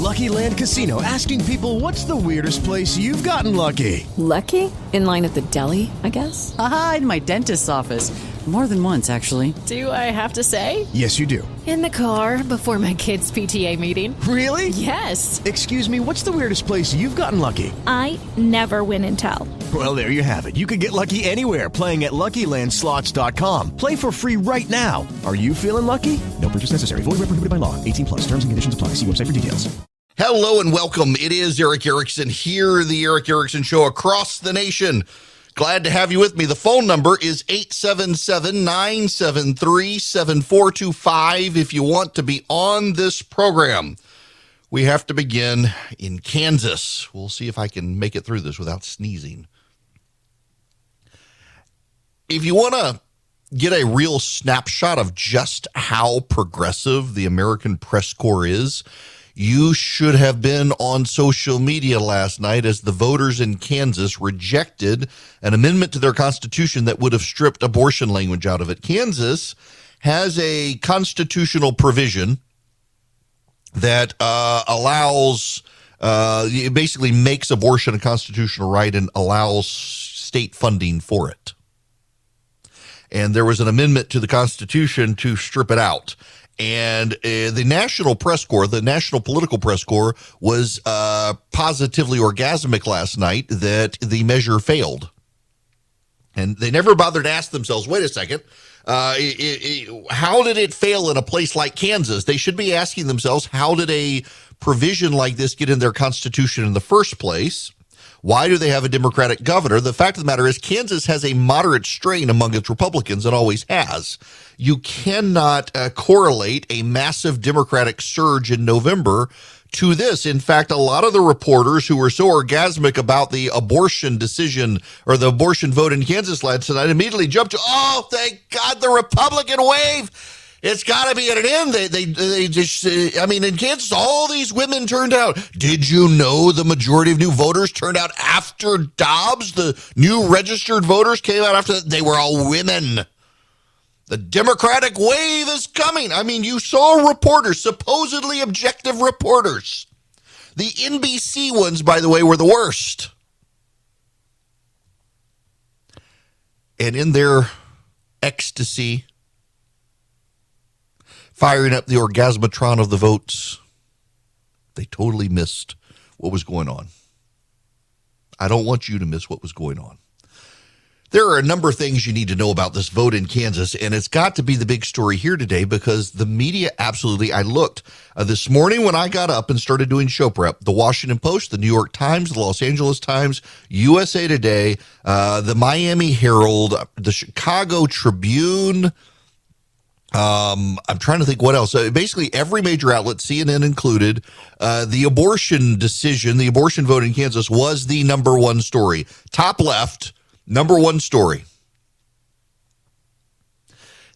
Lucky Land Casino, asking people, what's the weirdest place you've gotten lucky? Lucky? In line at the deli, I guess? Aha, in my dentist's office. More than once, actually. Do I have to say? Yes, you do. In the car before my kids' PTA meeting. Really? Yes. Excuse me, what's the weirdest place you've gotten lucky? I never win and tell. Well, there you have it. You can get lucky anywhere, playing at LuckyLandSlots.com. Play for free right now. Are you feeling lucky? No purchase necessary. Void where prohibited by law. 18 plus. Terms and conditions apply. See website for details. Hello and welcome. It is Eric Erickson here, the Eric Erickson Show across the nation. Glad to have you with me. The phone number is 877-973-7425 if you want to be on this program. We have to begin in Kansas. We'll see if I can make it through this without sneezing. If you want to get a real snapshot of just how progressive the American press corps is, you should have been on social media last night as the voters in Kansas rejected an amendment to their constitution that would have stripped abortion language out of it. Kansas has a constitutional provision that allows, it basically makes abortion a constitutional right and allows state funding for it. And there was an amendment to the Constitution to strip it out. And the national press corps, the national political press corps, was positively orgasmic last night that the measure failed. And they never bothered to ask themselves, wait a second, how did it fail in a place like Kansas? They should be asking themselves, how did a provision like this get in their constitution in the first place? Why do they have a Democratic governor? The fact of the matter is Kansas has a moderate strain among its Republicans and always has. You cannot correlate a massive Democratic surge in November to this. In fact, a lot of the reporters who were so orgasmic about the abortion decision or the abortion vote in Kansas last night immediately jumped to, oh, thank God, the Republican wave. It's got to be at an end. They just, in Kansas, all these women turned out. Did you know the majority of new voters turned out after Dobbs? The new registered voters came out after that. They were all women. The Democratic wave is coming. You saw reporters, supposedly objective reporters. The NBC ones, by the way, were the worst. And in their ecstasy, firing up the orgasmatron of the votes, they totally missed what was going on. I don't want you to miss what was going on. There are a number of things you need to know about this vote in Kansas, and it's got to be the big story here today because the media absolutely, I looked this morning when I got up and started doing show prep, the Washington Post, the New York Times, the Los Angeles Times, USA Today, the Miami Herald, the Chicago Tribune, I'm trying to think what else. Basically, every major outlet, CNN included, the abortion decision, the abortion vote in Kansas was the number one story. Top left, number one story.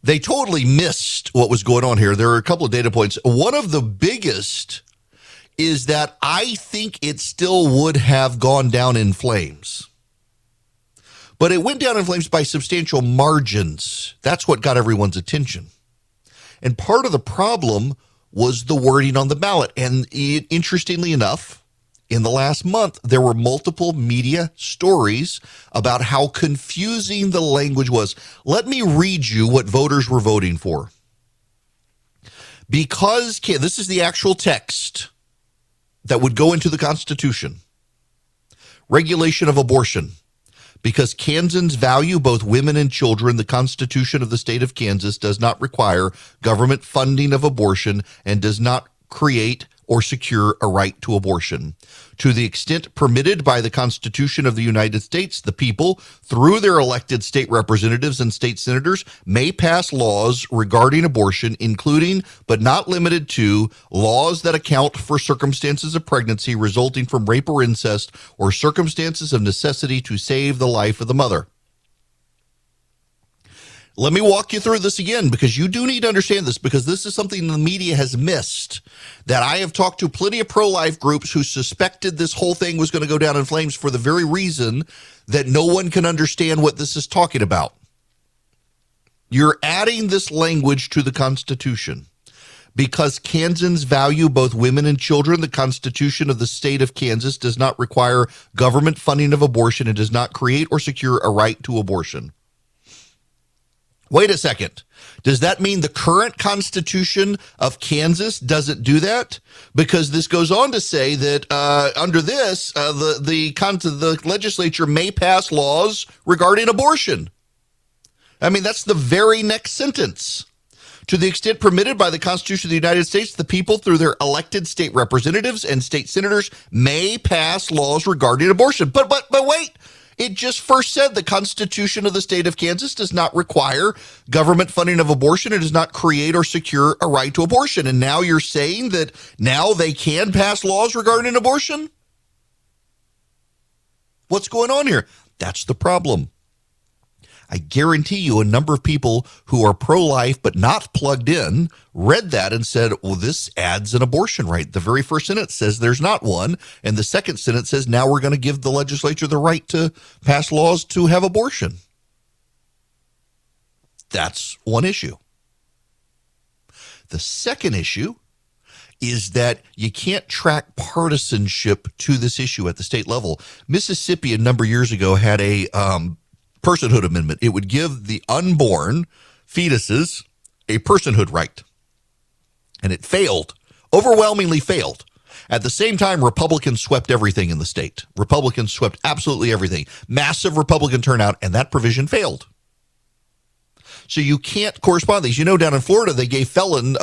They totally missed what was going on here. There are a couple of data points. One of the biggest is that I think it still would have gone down in flames. But it went down in flames by substantial margins. That's what got everyone's attention. And part of the problem was the wording on the ballot. And interestingly enough, in the last month, there were multiple media stories about how confusing the language was. Let me read you what voters were voting for. Because this is the actual text that would go into the Constitution. Regulation of abortion. Because Kansans value both women and children, the Constitution of the state of Kansas does not require government funding of abortion and does not create or secure a right to abortion. To the extent permitted by the Constitution of the United States, the people, through their elected state representatives and state senators, may pass laws regarding abortion, including, but not limited to, laws that account for circumstances of pregnancy resulting from rape or incest, or circumstances of necessity to save the life of the mother. Let me walk you through this again because you do need to understand this because this is something the media has missed. That I have talked to plenty of pro-life groups who suspected this whole thing was going to go down in flames for the very reason that no one can understand what this is talking about. You're adding this language to the Constitution. Because Kansans value both women and children, the Constitution of the state of Kansas does not require government funding of abortion and does not create or secure a right to abortion. Wait a second. Does that mean the current Constitution of Kansas doesn't do that? Because this goes on to say that under this, the legislature may pass laws regarding abortion. I mean, that's the very next sentence. To the extent permitted by the Constitution of the United States, the people, through their elected state representatives and state senators, may pass laws regarding abortion. But wait, it just first said the Constitution of the state of Kansas does not require government funding of abortion. It does not create or secure a right to abortion. And now you're saying that now they can pass laws regarding abortion? What's going on here? That's the problem. I guarantee you a number of people who are pro-life but not plugged in read that and said, well, this adds an abortion right. The very first sentence says there's not one. And the second sentence says now we're going to give the legislature the right to pass laws to have abortion. That's one issue. The second issue is that you can't track partisanship to this issue at the state level. Mississippi a number of years ago had a personhood amendment. It would give the unborn fetuses a personhood right. And it failed, overwhelmingly failed. At the same time, Republicans swept everything in the state. Republicans swept absolutely everything. Massive Republican turnout, and that provision failed. So you can't correspond these. You know, down in Florida, they gave felon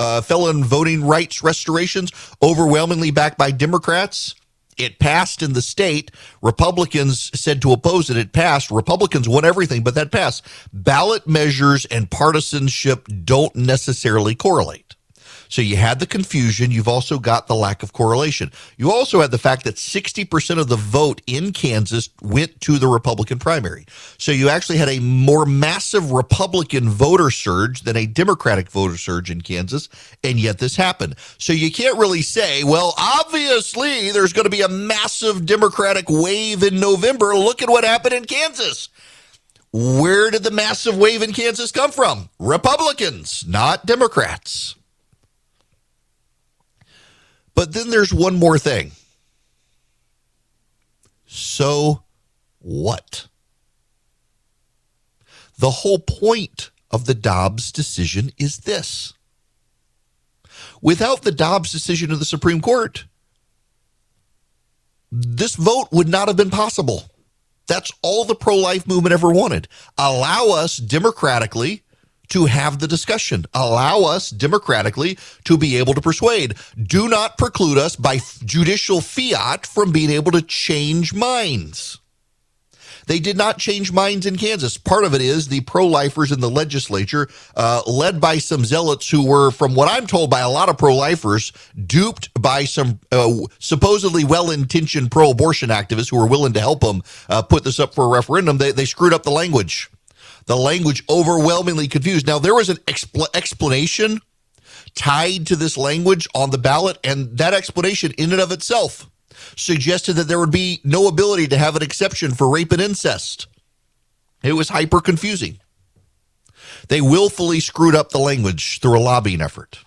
voting rights restorations, overwhelmingly backed by Democrats. It passed in the state. Republicans said to oppose it. It passed. Republicans won everything, but that passed. Ballot measures and partisanship don't necessarily correlate. So you had the confusion. You've also got the lack of correlation. You also had the fact that 60% of the vote in Kansas went to the Republican primary. So you actually had a more massive Republican voter surge than a Democratic voter surge in Kansas, and yet this happened. So you can't really say, well, obviously there's going to be a massive Democratic wave in November. Look at what happened in Kansas. Where did the massive wave in Kansas come from? Republicans, not Democrats. But then there's one more thing. So what? The whole point of the Dobbs decision is this. Without the Dobbs decision of the Supreme Court, this vote would not have been possible. That's all the pro-life movement ever wanted. Allow us democratically to have the discussion. Allow us democratically to be able to persuade. Do not preclude us by judicial fiat from being able to change minds. They did not change minds in Kansas. Part of it is the pro-lifers in the legislature, led by some zealots who were, from what I'm told by a lot of pro-lifers, duped by some supposedly well-intentioned pro-abortion activists who were willing to help them put this up for a referendum. They screwed up the language. The language overwhelmingly confused. Now, there was an explanation tied to this language on the ballot, and that explanation in and of itself suggested that there would be no ability to have an exception for rape and incest. It was hyper confusing. They willfully screwed up the language through a lobbying effort.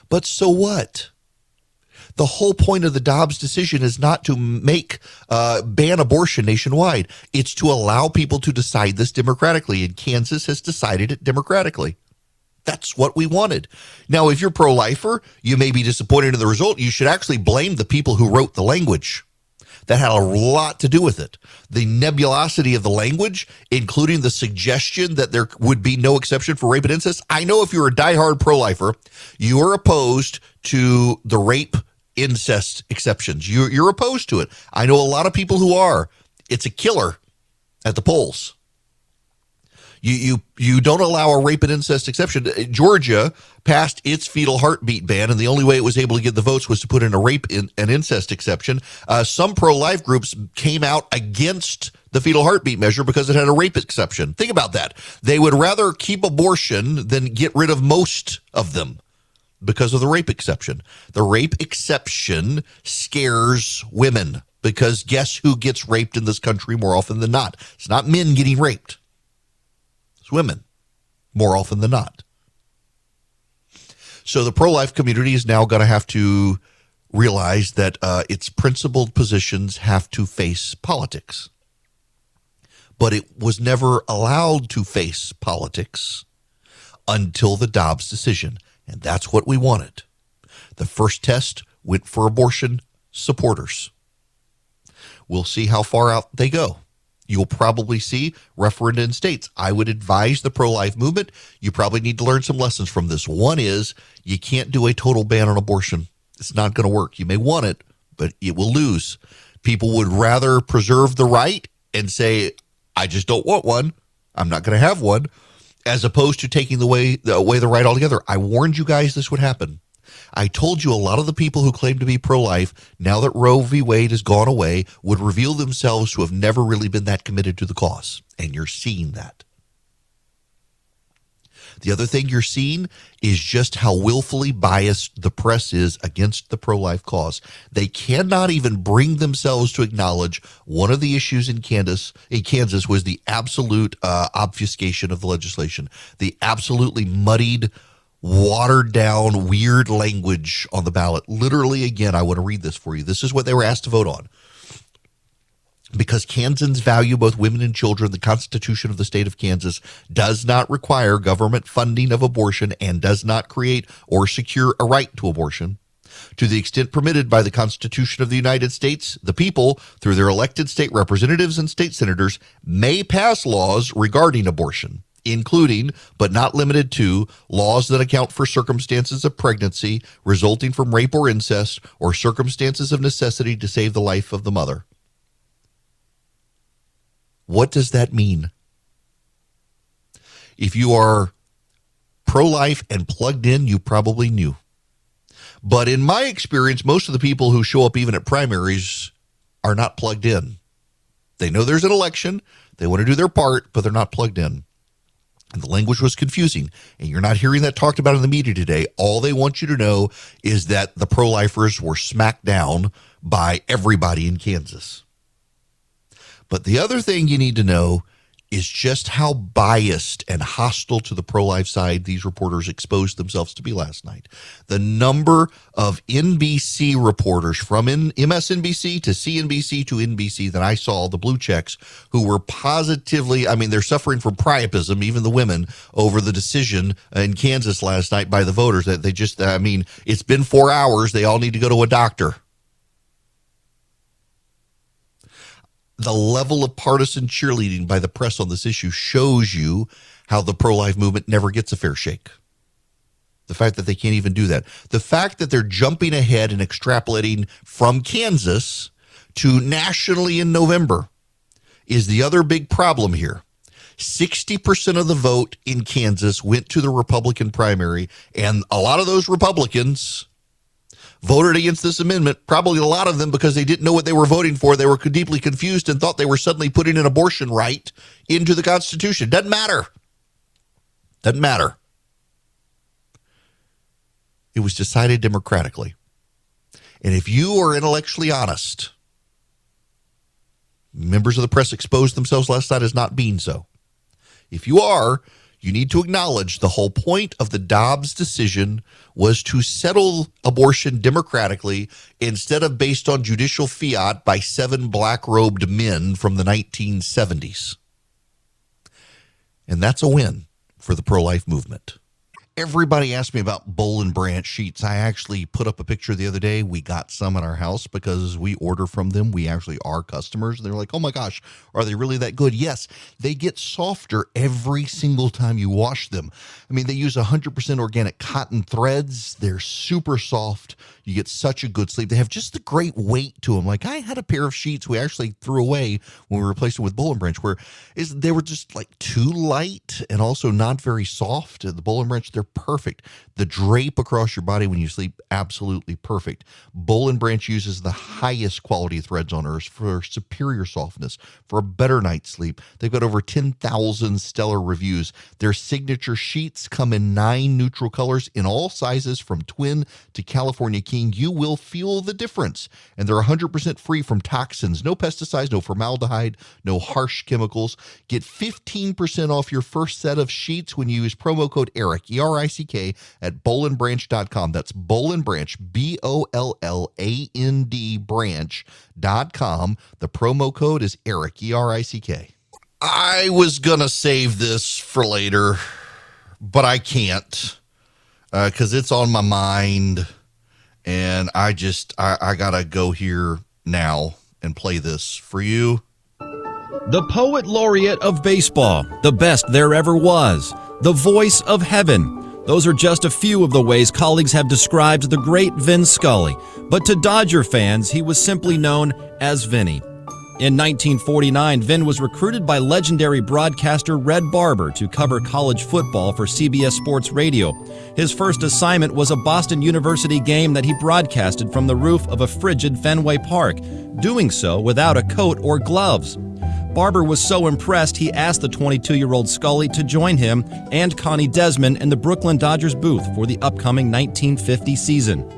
But so what? The whole point of the Dobbs decision is not to ban abortion nationwide. It's to allow people to decide this democratically, and Kansas has decided it democratically. That's what we wanted. Now, if you're pro-lifer, you may be disappointed in the result. You should actually blame the people who wrote the language. That had a lot to do with it. The nebulosity of the language, including the suggestion that there would be no exception for rape and incest. I know if you're a diehard pro-lifer, you are opposed to the rape incest exceptions. You're opposed to it. I know a lot of people who are. It's a killer at the polls. You don't allow a rape and incest exception. Georgia passed its fetal heartbeat ban, and the only way it was able to get the votes was to put in a rape and incest exception. Some pro-life groups came out against the fetal heartbeat measure because it had a rape exception. Think about that. They would rather keep abortion than get rid of most of them because of the rape exception. The rape exception scares women because guess who gets raped in this country more often than not? It's not men getting raped. It's women more often than not. So the pro-life community is now going to have to realize that its principled positions have to face politics. But it was never allowed to face politics until the Dobbs decision, and that's what we wanted. The first test went for abortion supporters. We'll see how far out they go. You'll probably see referenda in states. I would advise the pro-life movement, you probably need to learn some lessons from this. One is you can't do a total ban on abortion. It's not going to work. You may want it, but it will lose. People would rather preserve the right and say, I just don't want one. I'm not going to have one, as opposed to taking away the right altogether. I warned you guys this would happen. I told you a lot of the people who claim to be pro-life, now that Roe v. Wade has gone away, would reveal themselves to have never really been that committed to the cause. And you're seeing that. The other thing you're seeing is just how willfully biased the press is against the pro-life cause. They cannot even bring themselves to acknowledge one of the issues in Kansas was the absolute obfuscation of the legislation, the absolutely muddied, watered down, weird language on the ballot. Literally, again, I want to read this for you. This is what they were asked to vote on. Because Kansans value both women and children, the Constitution of the state of Kansas does not require government funding of abortion and does not create or secure a right to abortion. To the extent permitted by the Constitution of the United States, the people, through their elected state representatives and state senators, may pass laws regarding abortion, including, but not limited to, laws that account for circumstances of pregnancy resulting from rape or incest or circumstances of necessity to save the life of the mother. What does that mean? If you are pro-life and plugged in, you probably knew. But in my experience, most of the people who show up even at primaries are not plugged in. They know there's an election, they want to do their part, but they're not plugged in. And the language was confusing, and you're not hearing that talked about in the media today. All they want you to know is that the pro-lifers were smacked down by everybody in Kansas. But the other thing you need to know is just how biased and hostile to the pro-life side these reporters exposed themselves to be last night. The number of NBC reporters from MSNBC to CNBC to NBC that I saw, the blue checks, who were positively, they're suffering from priapism, even the women, over the decision in Kansas last night by the voters. That they just, it's been 4 hours. They all need to go to a doctor. The level of partisan cheerleading by the press on this issue shows you how the pro-life movement never gets a fair shake. The fact that they can't even do that. The fact that they're jumping ahead and extrapolating from Kansas to nationally in November is the other big problem here. 60% of the vote in Kansas went to the Republican primary, and a lot of those Republicans voted against this amendment, probably a lot of them because they didn't know what they were voting for. They were deeply confused and thought they were suddenly putting an abortion right into the Constitution. Doesn't matter. Doesn't matter. It was decided democratically. And if you are intellectually honest, members of the press exposed themselves last night as not being so. If you are, you need to acknowledge the whole point of the Dobbs decision was to settle abortion democratically instead of based on judicial fiat by 7 black-robed men from the 1970s. And that's a win for the pro-life movement. Everybody asked me about Boll and Branch sheets. I actually put up a picture the other day. We got some in our house because we order from them. We actually are customers. They're like, oh my gosh, are they really that good? Yes, they get softer every single time you wash them. They use 100% organic cotton threads. They're super soft. You get such a good sleep. They have just the great weight to them. Like I had a pair of sheets we actually threw away when we replaced them with Boll and Branch, where they were just like too light and also not very soft. The Boll and Branch, they're perfect. The drape across your body when you sleep, absolutely perfect. Boll and Branch uses the highest quality threads on earth for superior softness, for a better night's sleep. They've got over 10,000 stellar reviews. Their signature sheets come in 9 neutral colors in all sizes from twin to California King. You will feel the difference. And they're 100% free from toxins, no pesticides, no formaldehyde, no harsh chemicals. Get 15% off your first set of sheets when you use promo code ERIC, ERICK, at bowlandbranch.com. That's Boll and Branch, BOLLAND branch.com. The promo code is Eric, ERICK. I was going to save this for later, but I can't because it's on my mind, and I got to go here now and play this for you. The poet laureate of baseball, the best there ever was, the voice of heaven. Those are just a few of the ways colleagues have described the great Vin Scully, but to Dodger fans, he was simply known as Vinny. In 1949, Vin was recruited by legendary broadcaster Red Barber to cover college football for CBS Sports Radio. His first assignment was a Boston University game that he broadcasted from the roof of a frigid Fenway Park, doing so without a coat or gloves. Barber was so impressed he asked the 22-year-old Scully to join him and Connie Desmond in the Brooklyn Dodgers booth for the upcoming 1950 season.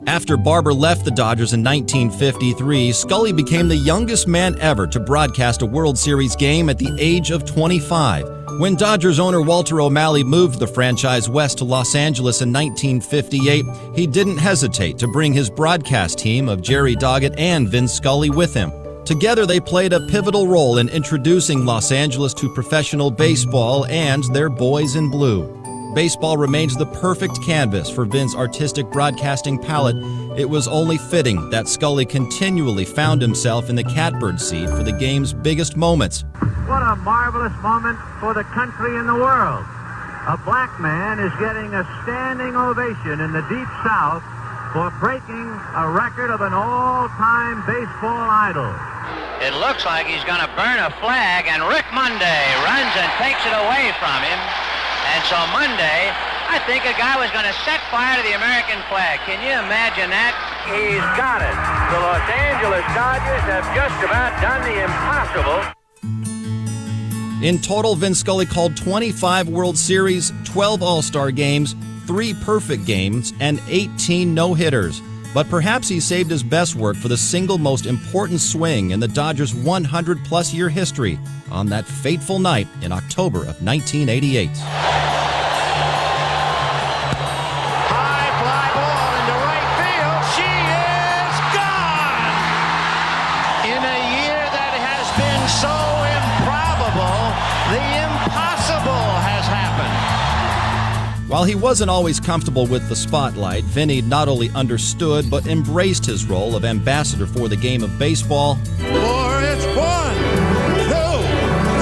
After Barber left the Dodgers in 1953, Scully became the youngest man ever to broadcast a World Series game at the age of 25. When Dodgers owner Walter O'Malley moved the franchise west to Los Angeles in 1958, he didn't hesitate to bring his broadcast team of Jerry Doggett and Vin Scully with him. Together, they played a pivotal role in introducing Los Angeles to professional baseball and their boys in blue. Baseball remains the perfect canvas for Vin's artistic broadcasting palette. It was only fitting that Scully continually found himself in the catbird seat for the game's biggest moments. What a marvelous moment for the country and the world. A black man is getting a standing ovation in the Deep South for breaking a record of an all-time baseball idol. It looks like he's going to burn a flag, and Rick Monday runs and takes it away from him. And so Monday, I think a guy was going to set fire to the American flag. Can you imagine that? He's got it. The Los Angeles Dodgers have just about done the impossible. In total, Vin Scully called 25 World Series, 12 All-Star games, 3 perfect games, and 18 no-hitters. But perhaps he saved his best work for the single most important swing in the Dodgers' 100-plus year history on that fateful night in October of 1988. High fly ball into right field. She is gone! In a year that has been so improbable, the impossible has happened. While he wasn't always comfortable with the spotlight, Vinny not only understood but embraced his role of ambassador for the game of baseball. For it's 1, 2,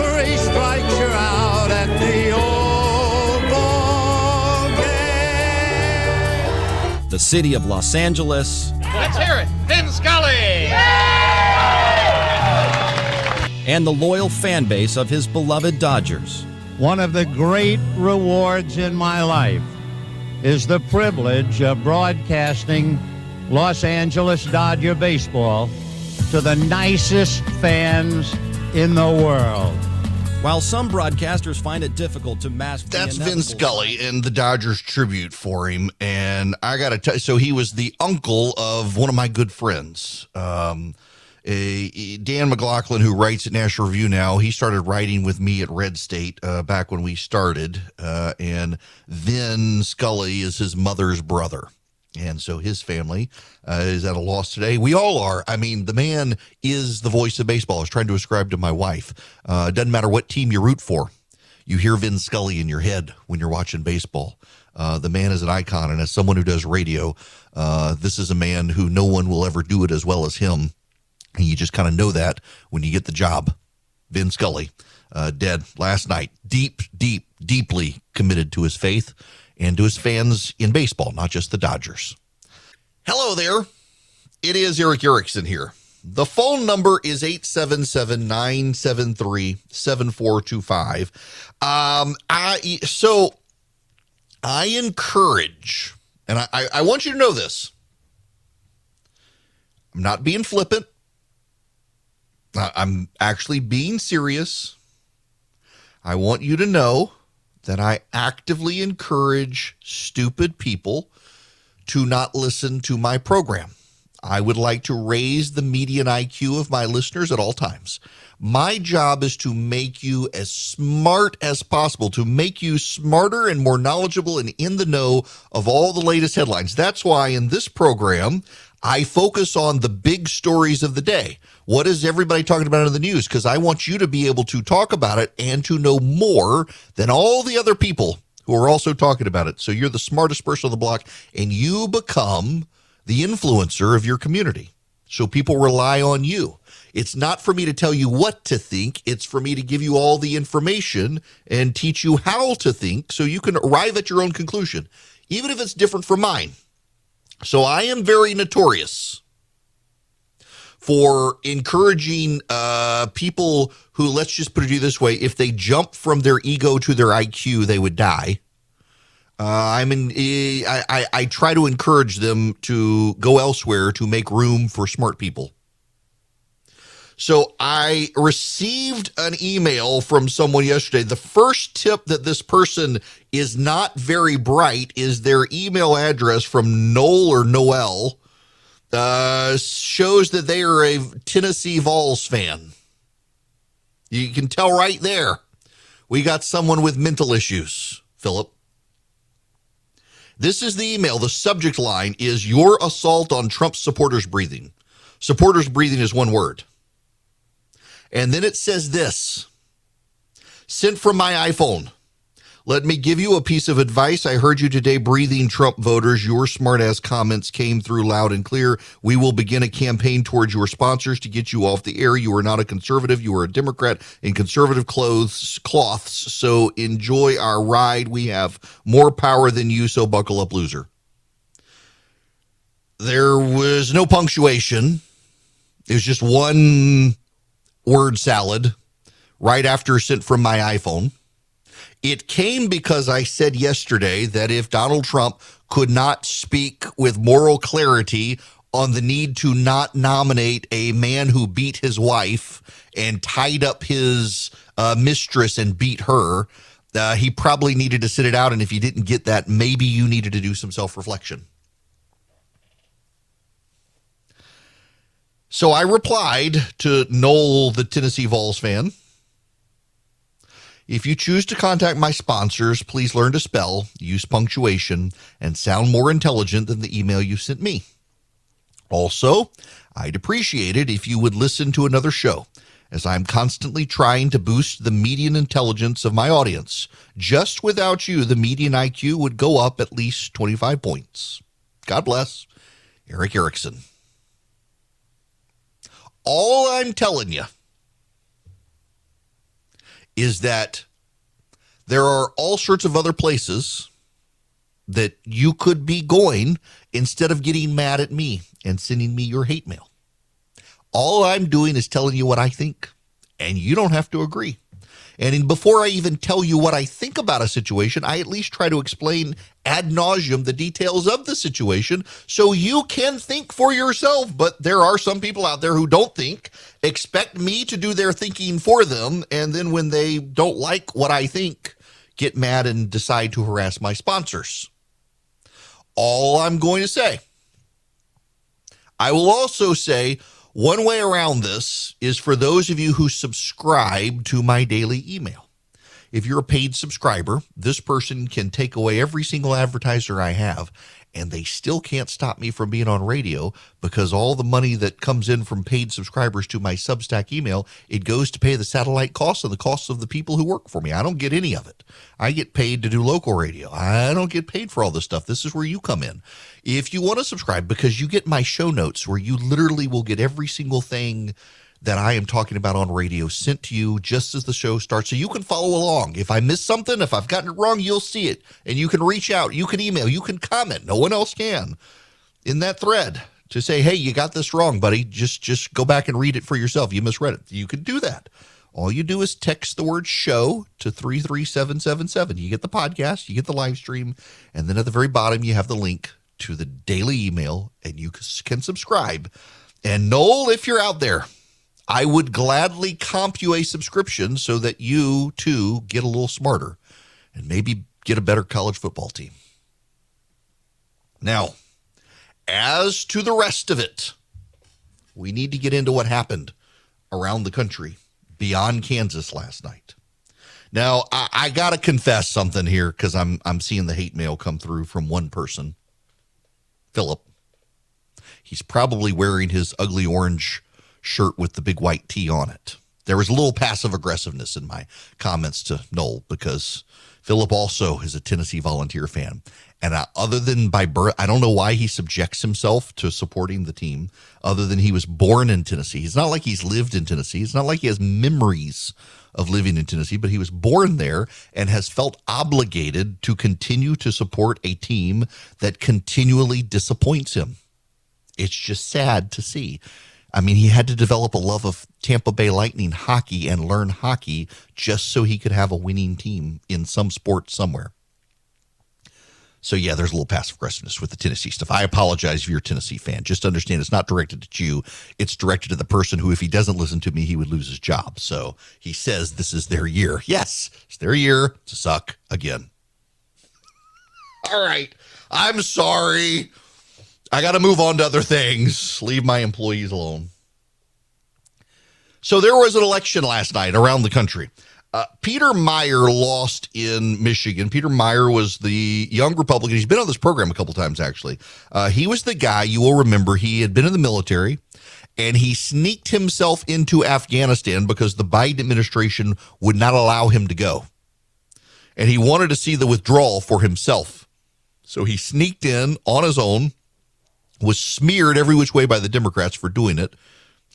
3 strikes, you're out at the old ball game. The city of Los Angeles. Let's hear it. Vin Scully! And the loyal fan base of his beloved Dodgers. One of the great rewards in my life is the privilege of broadcasting Los Angeles Dodger baseball to the nicest fans in the world. While some broadcasters find it difficult to mask the That's inevitable- Vin Scully and the Dodgers tribute for him. And I got to tell you, so he was the uncle of one of my good friends. Dan McLaughlin, who writes at National Review now, he started writing with me at Red State back when we started. And Vin Scully is his mother's brother. And so his family is at a loss today. We all are. I mean, the man is the voice of baseball. I was trying to ascribe to my wife. Doesn't matter what team you root for. You hear Vin Scully in your head when you're watching baseball. The man is an icon. And as someone who does radio, this is a man who no one will ever do it as well as him. And you just kind of know that when you get the job. Vin Scully, dead last night, deeply committed to his faith and to his fans in baseball, not just the Dodgers. Hello there. It is Eric Erickson here. The phone number is 877-973-7425. I encourage, and I want you to know this. I'm not being flippant. I'm actually being serious. I want you to know that I actively encourage stupid people to not listen to my program. I would like to raise the median IQ of my listeners at all times. My job is to make you as smart as possible, to make you smarter and more knowledgeable and in the know of all the latest headlines. That's why in this program, I focus on the big stories of the day. What is everybody talking about in the news? Because I want you to be able to talk about it and to know more than all the other people who are also talking about it. So you're the smartest person on the block, and you become the influencer of your community. So people rely on you. It's not for me to tell you what to think. It's for me to give you all the information and teach you how to think so you can arrive at your own conclusion, even if it's different from mine. So I am very notorious for encouraging people who, let's just put it this way, if they jump from their ego to their IQ, they would die. I try to encourage them to go elsewhere to make room for smart people. So I received an email from someone yesterday. The first tip that this person is not very bright is their email address from Noel or Noel shows that they are a Tennessee Vols fan. You can tell right there. We got someone with mental issues, Philip. This is the email. The subject line is your assault on Trump's supporters breathing. Supporters breathing is one word. And then it says this, sent from my iPhone. Let me give you a piece of advice. I heard you today breathing Trump voters. Your smartass comments came through loud and clear. We will begin a campaign towards your sponsors to get you off the air. You are not a conservative. You are a Democrat in conservative cloths. So enjoy our ride. We have more power than you, so buckle up, loser. There was no punctuation. It was just one word salad right after sent from my iPhone. It came because I said yesterday that if Donald Trump could not speak with moral clarity on the need to not nominate a man who beat his wife and tied up his mistress and beat her, he probably needed to sit it out. And if you didn't get that, maybe you needed to do some self-reflection. So I replied to Noel, the Tennessee Vols fan. If you choose to contact my sponsors, please learn to spell, use punctuation, and sound more intelligent than the email you sent me. Also, I'd appreciate it if you would listen to another show, as I'm constantly trying to boost the median intelligence of my audience. Just without you, the median IQ would go up at least 25 points. God bless, Eric Erickson. All I'm telling you is that there are all sorts of other places that you could be going instead of getting mad at me and sending me your hate mail. All I'm doing is telling you what I think, and you don't have to agree. And before I even tell you what I think about a situation, I at least try to explain ad nauseum the details of the situation so you can think for yourself. But there are some people out there who don't think, expect me to do their thinking for them, and then when they don't like what I think, get mad and decide to harass my sponsors. All I'm going to say, I will also say, one way around this is for those of you who subscribe to my daily email. If you're a paid subscriber, this person can take away every single advertiser I have, and they still can't stop me from being on radio because all the money that comes in from paid subscribers to my Substack email, it goes to pay the satellite costs and the costs of the people who work for me. I don't get any of it. I get paid to do local radio. I don't get paid for all this stuff. This is where you come in. If you want to subscribe, because you get my show notes where you literally will get every single thing that I am talking about on radio sent to you just as the show starts, so you can follow along. If I miss something, if I've gotten it wrong, you'll see it, and you can reach out, you can email, you can comment. No one else can in that thread to say, hey, you got this wrong, buddy. Just go back and read it for yourself. You misread it. You can do that. All you do is text the word show to 33777. You get the podcast, you get the live stream, and then at the very bottom, you have the link to the daily email, and you can subscribe. And Noel, if you're out there, I would gladly comp you a subscription so that you, too, get a little smarter and maybe get a better college football team. Now, as to the rest of it, we need to get into what happened around the country beyond Kansas last night. Now, I got to confess something here because I'm seeing the hate mail come through from one person, Philip. He's probably wearing his ugly orange shirt with the big white T on it. There was a little passive aggressiveness in my comments to Noel because Philip also is a Tennessee Volunteer fan. And other than by birth, I don't know why he subjects himself to supporting the team other than he was born in Tennessee. It's not like he's lived in Tennessee. It's not like he has memories of living in Tennessee, but he was born there and has felt obligated to continue to support a team that continually disappoints him. It's just sad to see. I mean, he had to develop a love of Tampa Bay Lightning hockey and learn hockey just so he could have a winning team in some sport somewhere. So, yeah, there's a little passive aggressiveness with the Tennessee stuff. I apologize if you're a Tennessee fan. Just understand it's not directed at you. It's directed to the person who, if he doesn't listen to me, he would lose his job. So he says this is their year. Yes, it's their year to suck again. All right. I'm sorry. I got to move on to other things. Leave my employees alone. So there was an election last night around the country. Peter Meijer lost in Michigan. Peter Meijer was the young Republican. He's been on this program a couple times, actually. He was the guy, you will remember, he had been in the military, and he sneaked himself into Afghanistan because the Biden administration would not allow him to go. And he wanted to see the withdrawal for himself. So he sneaked in on his own, was smeared every which way by the Democrats for doing it,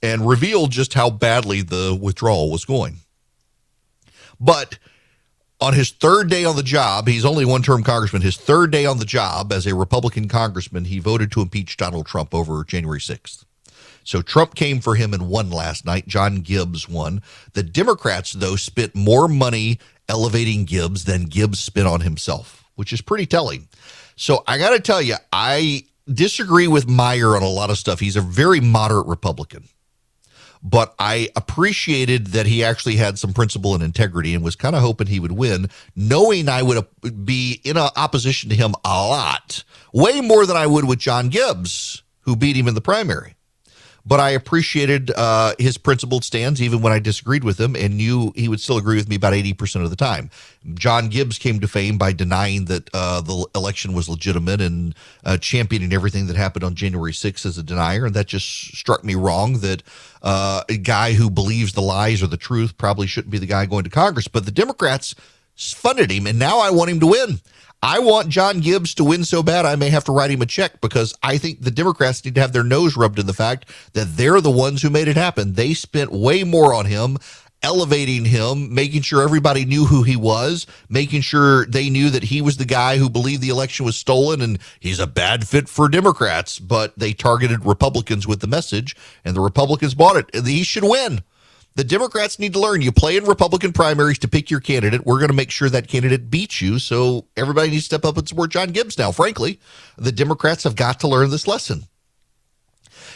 and revealed just how badly the withdrawal was going. But on his third day on the job, he's only one-term congressman, his third day on the job as a Republican congressman, he voted to impeach Donald Trump over January 6th. So Trump came for him and won last night. John Gibbs won. The Democrats, though, spent more money elevating Gibbs than Gibbs spent on himself, which is pretty telling. So I got to tell you, I disagree with Meijer on a lot of stuff. He's a very moderate Republican. But I appreciated that he actually had some principle and integrity and was kind of hoping he would win, knowing I would be in opposition to him a lot, way more than I would with John Gibbs, who beat him in the primary. But I appreciated his principled stance, even when I disagreed with him, and knew he would still agree with me about 80% of the time. John Gibbs came to fame by denying that the election was legitimate and championing everything that happened on January 6th as a denier, and that just struck me wrong, that a guy who believes the lies or the truth probably shouldn't be the guy going to Congress. But the Democrats funded him, and now I want him to win. I want John Gibbs to win so bad I may have to write him a check, because I think the Democrats need to have their nose rubbed in the fact that they're the ones who made it happen. They spent way more on him, elevating him, making sure everybody knew who he was, making sure they knew that he was the guy who believed the election was stolen and he's a bad fit for Democrats. But they targeted Republicans with the message, and the Republicans bought it. He should win. The Democrats need to learn. You play in Republican primaries to pick your candidate. We're going to make sure that candidate beats you. So everybody needs to step up and support John Gibbs now. Frankly, the Democrats have got to learn this lesson.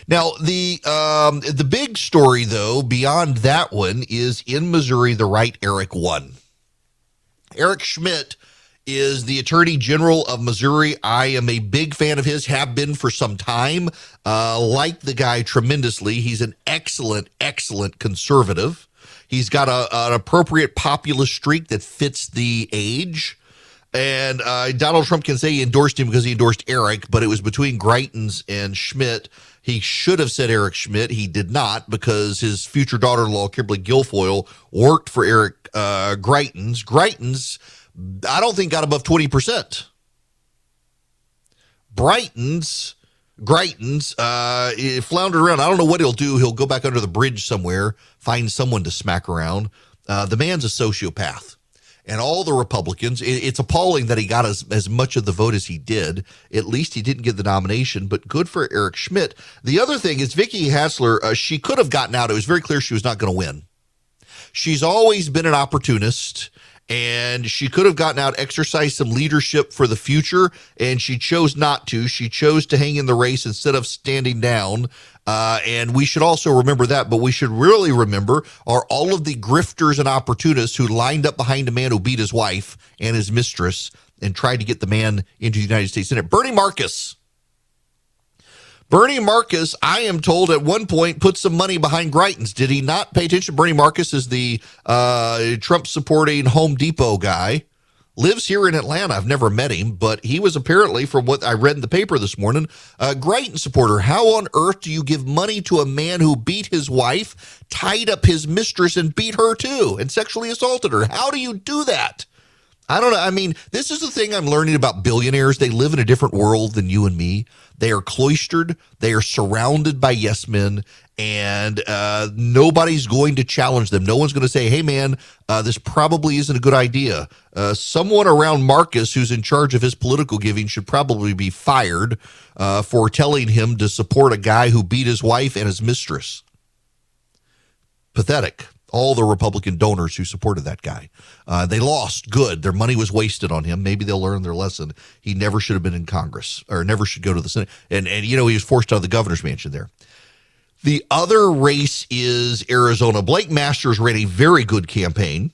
Now, the big story, though, beyond that one, is in Missouri, the right Eric won. Eric Schmidt is the Attorney General of Missouri. I am a big fan of his, have been for some time. Like the guy tremendously. He's an excellent, excellent conservative. He's got an appropriate populist streak that fits the age. And Donald Trump can say he endorsed him because he endorsed Eric, but it was between Greitens and Schmidt. He should have said Eric Schmidt. He did not, because his future daughter-in-law, Kimberly Guilfoyle, worked for Eric Greitens. Greitens, I don't think, got above 20%. Greitens floundered around. I don't know what he'll do. He'll go back under the bridge somewhere, find someone to smack around. The man's a sociopath. And all the Republicans, it's appalling that he got as much of the vote as he did. At least he didn't get the nomination, but good for Eric Schmidt. The other thing is Vicky Hassler, she could have gotten out. It was very clear she was not going to win. She's always been an opportunist, and she could have gotten out, exercised some leadership for the future, and she chose not to. She chose to hang in the race instead of standing down. And we should also remember that, but we should really remember are all of the grifters and opportunists who lined up behind a man who beat his wife and his mistress and tried to get the man into the United States Senate. Bernie Marcus Bernie Marcus, I am told at one point, put some money behind Greitens. Did he not pay attention? Bernie Marcus is the Trump-supporting Home Depot guy. Lives here in Atlanta. I've never met him, but he was apparently, from what I read in the paper this morning, a Greitens supporter. How on earth do you give money to a man who beat his wife, tied up his mistress, and beat her too, and sexually assaulted her? How do you do that? I don't know. I mean, this is the thing I'm learning about billionaires. They live in a different world than you and me. They are cloistered. They are surrounded by yes men, and nobody's going to challenge them. No one's going to say, hey, man, this probably isn't a good idea. Someone around Marcus who's in charge of his political giving should probably be fired for telling him to support a guy who beat his wife and his mistress. Pathetic. All the Republican donors who supported that guy. They lost. Good. Their money was wasted on him. Maybe they'll learn their lesson. He never should have been in Congress, or never should go to the Senate. And he was forced out of the governor's mansion there. The other race is Arizona. Blake Masters ran a very good campaign.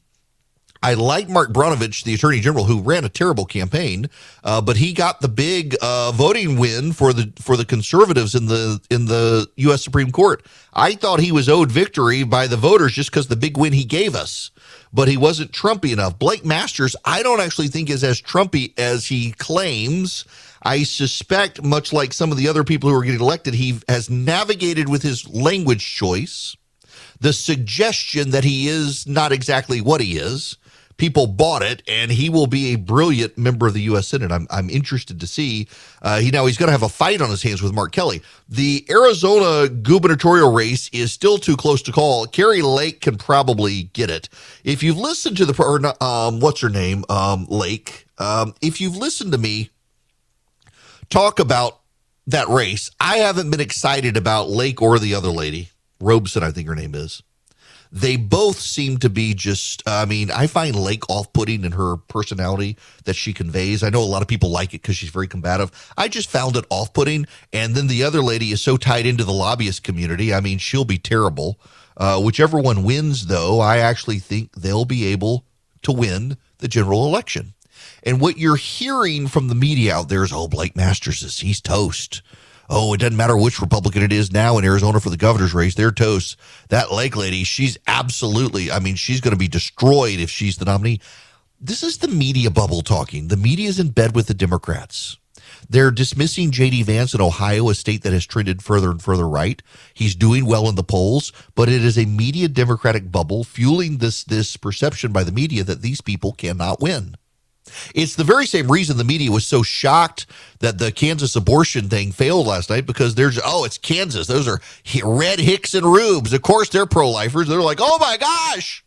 I like Mark Brnovich, the attorney general, who ran a terrible campaign, but he got the big voting win for the conservatives in the U.S. Supreme Court. I thought he was owed victory by the voters just because the big win he gave us, but he wasn't Trumpy enough. Blake Masters, I don't actually think is as Trumpy as he claims. I suspect, much like some of the other people who are getting elected, he has navigated with his language choice the suggestion that he is not exactly what he is. People bought it, and he will be a brilliant member of the U.S. Senate. I'm interested to see. He's going to have a fight on his hands with Mark Kelly. The Arizona gubernatorial race is still too close to call. Carrie Lake can probably get it. If you've listened to what's her name, Lake, if you've listened to me talk about that race, I haven't been excited about Lake or the other lady, Robeson, I think her name is. They both seem to be just, I find Lake off-putting in her personality that she conveys. I know a lot of people like it because she's very combative. I just found it off-putting. And then the other lady is so tied into the lobbyist community. She'll be terrible. Whichever one wins, though, I actually think they'll be able to win the general election. And what you're hearing from the media out there is, Blake Masters, he's toast. It doesn't matter which Republican it is now in Arizona for the governor's race. They're toast. That Lake lady, she's absolutely, she's going to be destroyed if she's the nominee. This is the media bubble talking. The media is in bed with the Democrats. They're dismissing J.D. Vance in Ohio, a state that has trended further and further right. He's doing well in the polls, but it is a media Democratic bubble fueling this perception by the media that these people cannot win. It's the very same reason the media was so shocked that the Kansas abortion thing failed last night, because it's Kansas. Those are Red, Hicks, and Rubes. Of course, they're pro-lifers. They're like, oh, my gosh.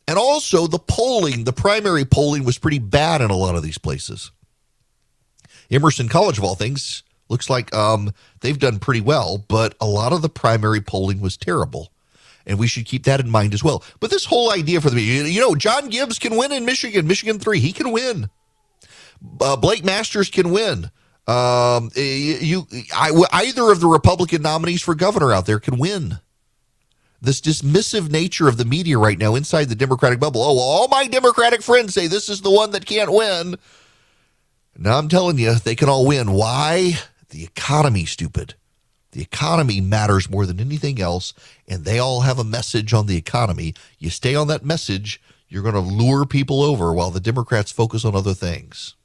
And also the primary polling was pretty bad in a lot of these places. Emerson College, of all things, looks like they've done pretty well, but a lot of the primary polling was terrible. And we should keep that in mind as well. But this whole idea for the media, John Gibbs can win in Michigan 3. He can win. Blake Masters can win. Either of the Republican nominees for governor out there can win. This dismissive nature of the media right now inside the Democratic bubble. All my Democratic friends say this is the one that can't win. Now I'm telling you, they can all win. Why? The economy, stupid. The economy matters more than anything else, and they all have a message on the economy. You stay on that message, you're going to lure people over while the Democrats focus on other things.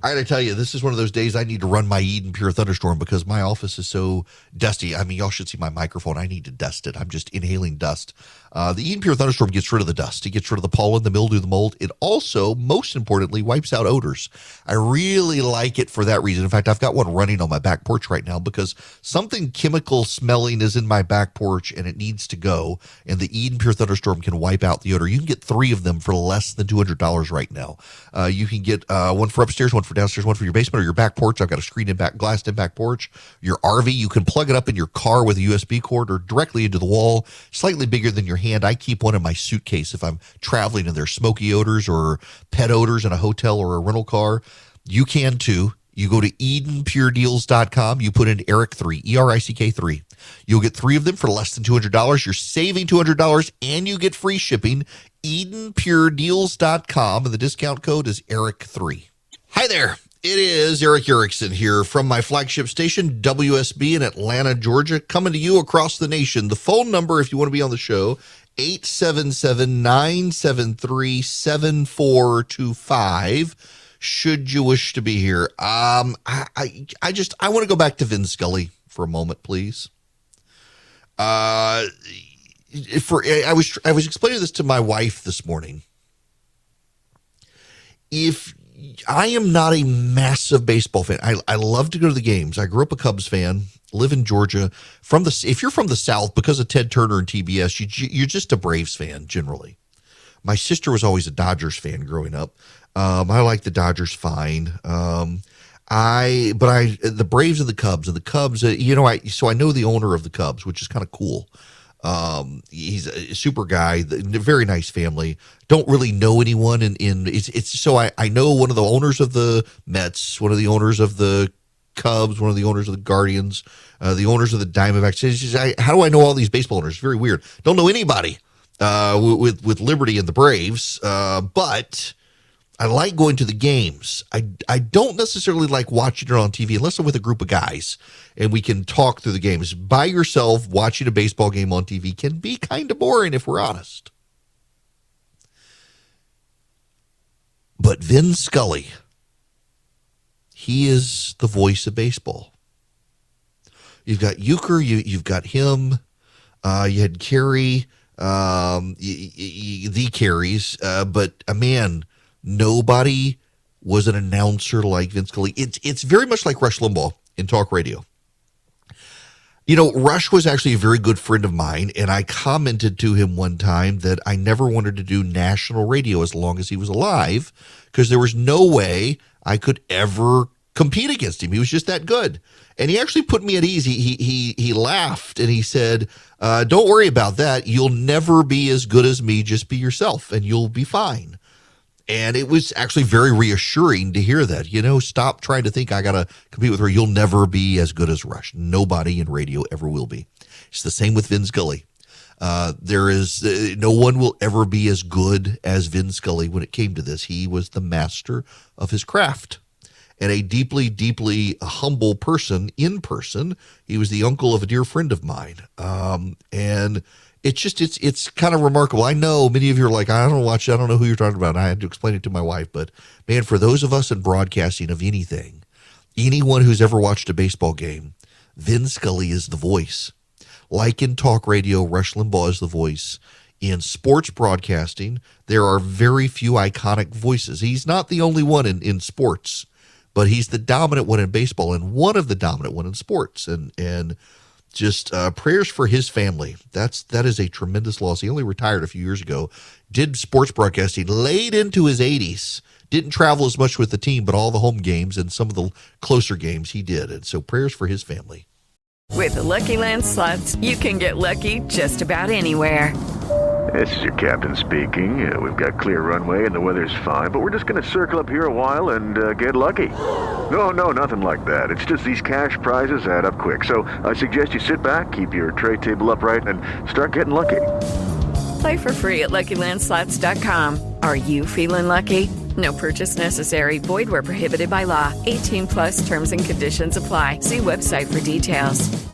I got to tell you, this is one of those days I need to run my Eden Pure Thunderstorm because my office is so dusty. Y'all should see my microphone. I need to dust it. I'm just inhaling dust. The Eden Pure Thunderstorm gets rid of the dust. It gets rid of the pollen, the mildew, the mold. It also, most importantly, wipes out odors. I really like it for that reason. In fact, I've got one running on my back porch right now because something chemical smelling is in my back porch and it needs to go. And the Eden Pure Thunderstorm can wipe out the odor. You can get 3 of them for less than $200 right now. You can get one for upstairs, one for downstairs, one for your basement or your back porch. I've got a glassed in back porch. Your RV, you can plug it up in your car with a USB cord or directly into the wall, slightly bigger than your hand. I keep one in my suitcase if I'm traveling and there's smoky odors or pet odors in a hotel or a rental car. You can too. You go to EdenPureDeals.com. You put in Eric3, ERICK3. You'll get 3 of them for less than $200. You're saving $200 and you get free shipping. EdenPureDeals.com, and the discount code is Eric3. Hi there. It is Eric Erickson here from my flagship station, WSB in Atlanta, Georgia, coming to you across the nation. The phone number, if you want to be on the show, 877-973-7425, should you wish to be here. I want to go back to Vin Scully for a moment, please. I was explaining this to my wife this morning. If I am not a massive baseball fan, I love to go to the games. I grew up a Cubs fan, live in Georgia. If you're from the South, because of Ted Turner and TBS, you're just a Braves fan generally. My sister was always a Dodgers fan growing up. I like the Dodgers fine. The Braves and the Cubs, so I know the owner of the Cubs, which is kind of cool. He's a super guy, very nice family. Don't really know anyone I know one of the owners of the Mets, one of the owners of the Cubs, one of the owners of the Guardians, the owners of the Diamondbacks. How do I know all these baseball owners? It's very weird. Don't know anybody with Liberty and the Braves, but I like going to the games. I don't necessarily like watching it on TV unless I'm with a group of guys and we can talk through the games. By yourself, watching a baseball game on TV can be kind of boring if we're honest. But Vin Scully, he is the voice of baseball. You've got Euchre, you've got him, you had Carey, the Careys, but man, nobody was an announcer like Vin Scully. It's very much like Rush Limbaugh in talk radio. Rush was actually a very good friend of mine, and I commented to him one time that I never wanted to do national radio as long as he was alive because there was no way I could ever compete against him. He was just that good. And he actually put me at ease. He laughed and he said, don't worry about that. You'll never be as good as me. Just be yourself and you'll be fine. And it was actually very reassuring to hear that. Stop trying to think I got to compete with her. You'll never be as good as Rush. Nobody in radio ever will be. It's the same with Vin Scully. There is no one will ever be as good as Vin Scully when it came to this. He was the master of his craft and a deeply, deeply humble person in person. He was the uncle of a dear friend of mine. And it's kind of remarkable. I know many of you are like, I don't know who you're talking about. And I had to explain it to my wife, but man, for those of us in broadcasting of anyone who's ever watched a baseball game, Vin Scully is the voice. Like in talk radio, Rush Limbaugh is the voice. In sports broadcasting, there are very few iconic voices. He's not the only one in sports, but he's the dominant one in baseball and one of the dominant one in sports. And just prayers for his family. That is a tremendous loss. He only retired a few years ago, did sports broadcasting late into his 80s, didn't travel as much with the team, but all the home games and some of the closer games he did. And so prayers for his family. With the Lucky Land Slots, you can get lucky just about anywhere. This is your captain speaking. We've got clear runway and the weather's fine, but we're just going to circle up here a while and get lucky. No, nothing like that. It's just these cash prizes add up quick. So I suggest you sit back, keep your tray table upright, and start getting lucky. Play for free at LuckyLandSlots.com. Are you feeling lucky? No purchase necessary. Void where prohibited by law. 18+ terms and conditions apply. See website for details.